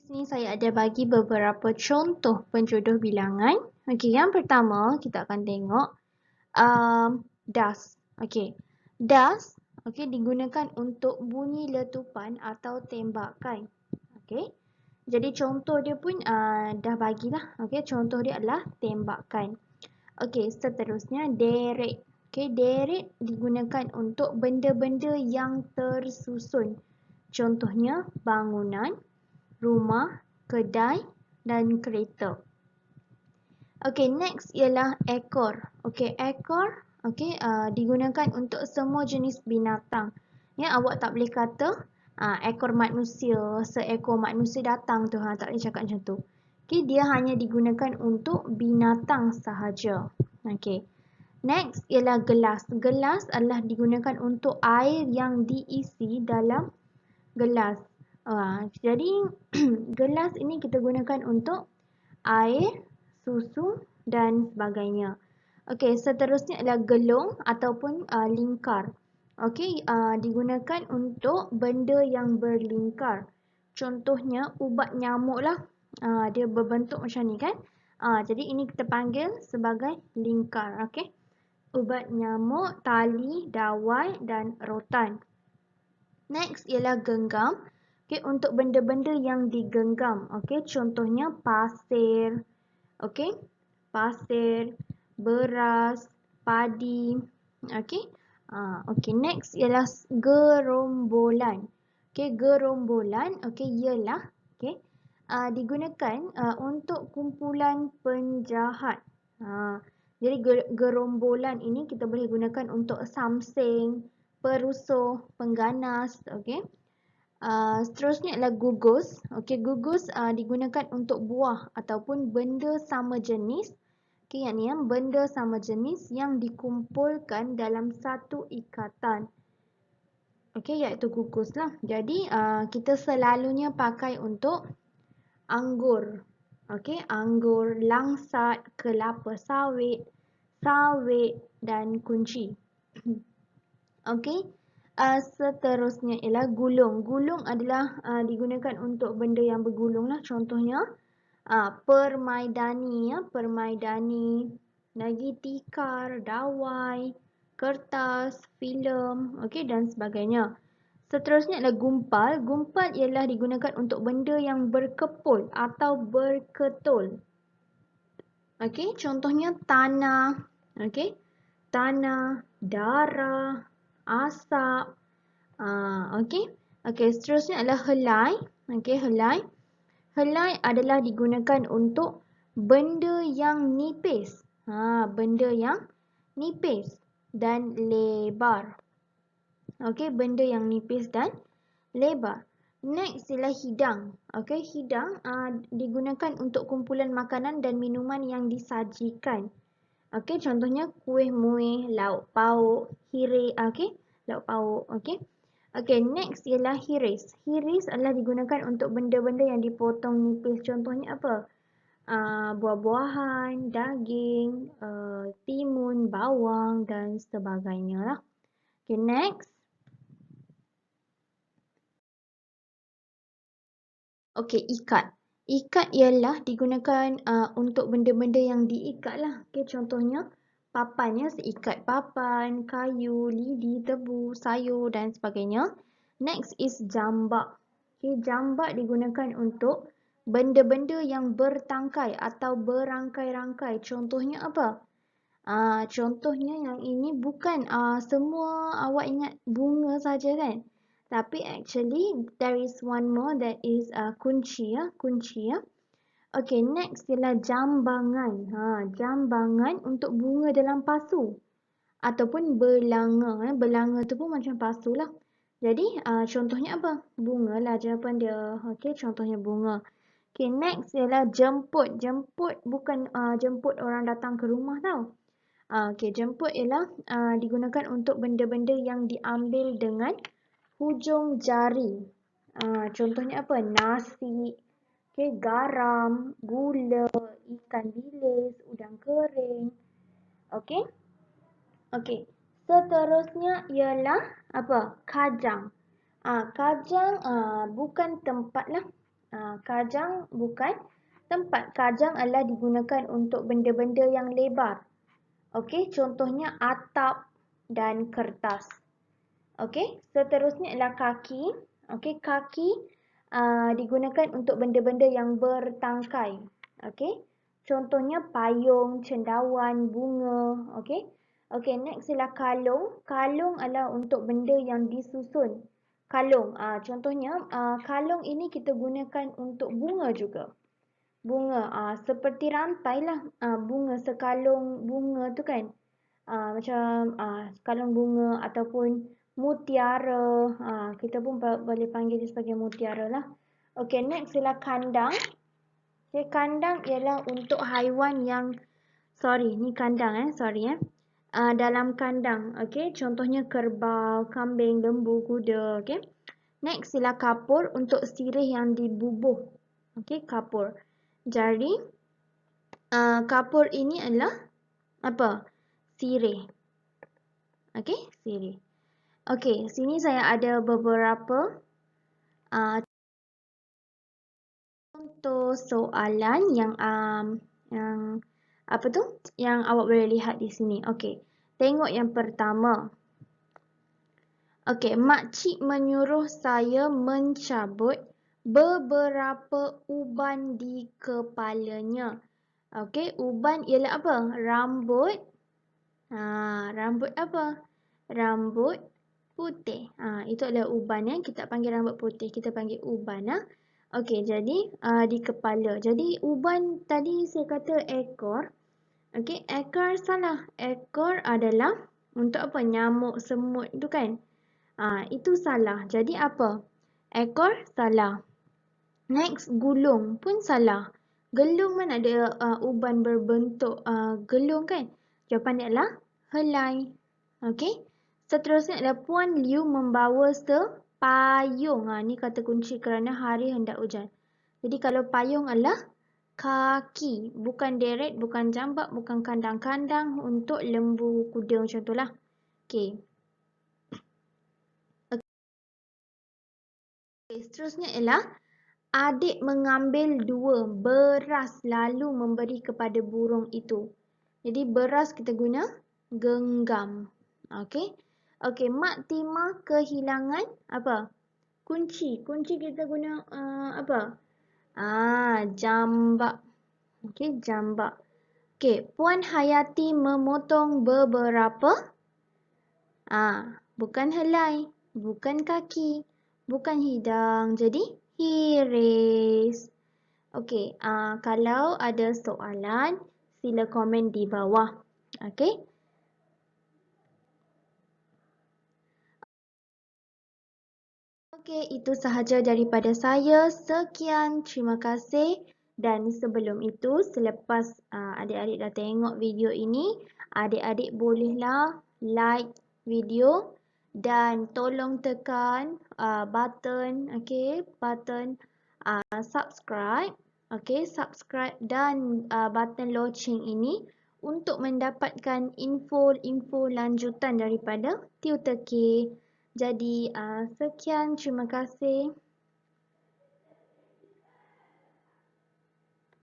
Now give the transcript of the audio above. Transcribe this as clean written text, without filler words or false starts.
Sini saya ada bagi beberapa contoh penjodoh bilangan. Okey, yang pertama kita akan tengok does. Okey. Does digunakan untuk bunyi letupan atau tembakan. Okey. Jadi contoh dia pun dah bagilah. Okey, contoh dia adalah tembakan. Okey, seterusnya deret. Okey, deret digunakan untuk benda-benda yang tersusun. Contohnya bangunan, rumah, kedai dan kereta. Okey, next ialah ekor. Okey, ekor digunakan untuk semua jenis binatang. Ya, awak tak boleh kata ekor manusia, seekor manusia datang tu, tak boleh cakap macam tu. Okey, dia hanya digunakan untuk binatang sahaja. Okey. Next ialah gelas. Gelas adalah digunakan untuk air yang diisi dalam gelas. Jadi gelas ini kita gunakan untuk air, susu dan sebagainya. Okey, seterusnya adalah gelung ataupun lingkar. Okey, digunakan untuk benda yang berlingkar. Contohnya ubat nyamuk lah. Dia berbentuk macam ni kan. Jadi ini kita panggil sebagai lingkar. Okey. Ubat nyamuk, tali, dawai dan rotan. Next ialah genggam. Okey, untuk benda-benda yang digenggam. Okey, contohnya pasir. Okey, pasir, beras, padi. Okey. Okey, next ialah gerombolan. Okey, gerombolan ialah digunakan untuk kumpulan penjahat. Jadi gerombolan ini kita boleh gunakan untuk samseng, perusuh, pengganas. Okey. Seterusnya adalah gugus. Okey, gugus digunakan untuk buah ataupun benda sama jenis. Okey, yang ni benda sama jenis yang dikumpulkan dalam satu ikatan. Okey, iaitu gugus lah. Jadi kita selalunya pakai untuk anggur. Okey, anggur, langsat, kelapa sawit, sawit dan kunci. Okey. Seterusnya ialah gulung. Gulung adalah digunakan untuk benda yang bergulung lah. Contohnya permaidani, permaidani, lagi tikar, dawai, kertas, filem, okey, dan sebagainya. Seterusnya adalah gumpal. Gumpal ialah digunakan untuk benda yang berkepul atau berketul. Okey, contohnya tanah, okey, tanah, darah, asap. Okey. Okey, seterusnya adalah helai. Okey, helai. Helai adalah digunakan untuk benda yang nipis. Benda yang nipis dan lebar. Okey, benda yang nipis dan lebar. Next ialah hidang. Okey, hidang digunakan untuk kumpulan makanan dan minuman yang disajikan. Okey, contohnya kuih muih, lauk pauk, hirik, okey, lauk pauk, okey. Okey, next ialah hiris. Hiris adalah digunakan untuk benda-benda yang dipotong nipis. Contohnya apa? Buah-buahan, daging, timun, bawang dan sebagainya lah. Okey, next. Okey, ikat. Ikat ialah digunakan untuk benda-benda yang diikat lah. Okey, contohnya papan, ya, seikat papan, kayu, lidi, tebu, sayur dan sebagainya. Next is jambak. Okey, jambak digunakan untuk benda-benda yang bertangkai atau berangkai-rangkai. Contohnya apa? Contohnya yang ini bukan semua awak ingat bunga saja kan? Tapi actually there is one more that is kunci, ya, kunci, ya. Okay, next ialah jambangan. Jambangan untuk bunga dalam pasu ataupun belanga. Belanga tu pun macam pasu lah. Jadi contohnya apa? Bunga lah jawapan dia. Okay, contohnya bunga. Okay, next ialah jemput. Jemput bukan jemput orang datang ke rumah tau. Okay, jemput ialah digunakan untuk benda-benda yang diambil dengan hujung jari. Contohnya apa? Nasi, okay, garam, gula, ikan bilis, udang kering. Okay? Okay. Seterusnya ialah apa? Kajang. Kajang bukan tempat lah. Kajang bukan tempat. Kajang adalah digunakan untuk benda-benda yang lebar. Okey, contohnya atap dan kertas. Okey, seterusnya adalah kaki. Okey, kaki digunakan untuk benda-benda yang bertangkai. Okey, contohnya payung, cendawan, bunga. Okey. Okey, next ialah kalung. Kalung adalah untuk benda yang disusun. Kalung, contohnya kalung ini kita gunakan untuk bunga juga. Bunga, seperti rantai lah. Bunga, sekalung bunga tu kan. Macam kalung bunga ataupun mutiara. Kita pun boleh panggil dia sebagai mutiara lah. Okay, next ialah kandang. Okay, kandang ialah untuk haiwan yang, ni kandang dalam kandang. Okay, contohnya kerbau, kambing, lembu, kuda. Okay. Next ialah kapur untuk sirih yang dibubuh. Okay, kapur. Jadi, kapur ini adalah apa? Sirih. Okay, sirih. Okay, sini saya ada beberapa contoh soalan yang apa tu? Yang awak boleh lihat di sini. Okay, tengok yang pertama. Okay, makcik menyuruh saya mencabut beberapa uban di kepalanya. Okay, uban ialah apa? Rambut. Rambut apa? Rambut putih. Itu adalah uban yang kita panggil rambut putih. Kita panggil uban. Okey, jadi di kepala. Jadi uban tadi saya kata ekor. Okey, ekor salah. Ekor adalah untuk apa? Nyamuk, semut tu kan? Itu salah. Jadi apa? Ekor salah. Next, gulung pun salah. Gelung mana ada uban berbentuk gelung kan? Jawapan dia adalah helai. Okey. Seterusnya adalah Puan Liu membawa sepayung. Ni kata kunci kerana hari hendak hujan. Jadi kalau payung adalah kaki. Bukan deret, bukan jambak, bukan kandang-kandang untuk lembu, kuda macam tu lah. Okey. Okay, seterusnya ialah adik mengambil 2 beras lalu memberi kepada burung itu. Jadi beras kita guna genggam. Okey. Okey, Mak Timah kehilangan apa? Kunci. Kunci kita guna apa? Jambak. Okey, jambak. Okey, Puan Hayati memotong beberapa bukan helai, bukan kaki, bukan hidang. Jadi hiris. Okey, kalau ada soalan, sila komen di bawah. Okey. Okey, itu sahaja daripada saya. Sekian, terima kasih. Dan sebelum itu, selepas adik-adik dah tengok video ini, adik-adik bolehlah like video dan tolong tekan button, button subscribe, subscribe dan button loceng ini untuk mendapatkan info-info lanjutan daripada Tutor K. Jadi sekian, terima kasih.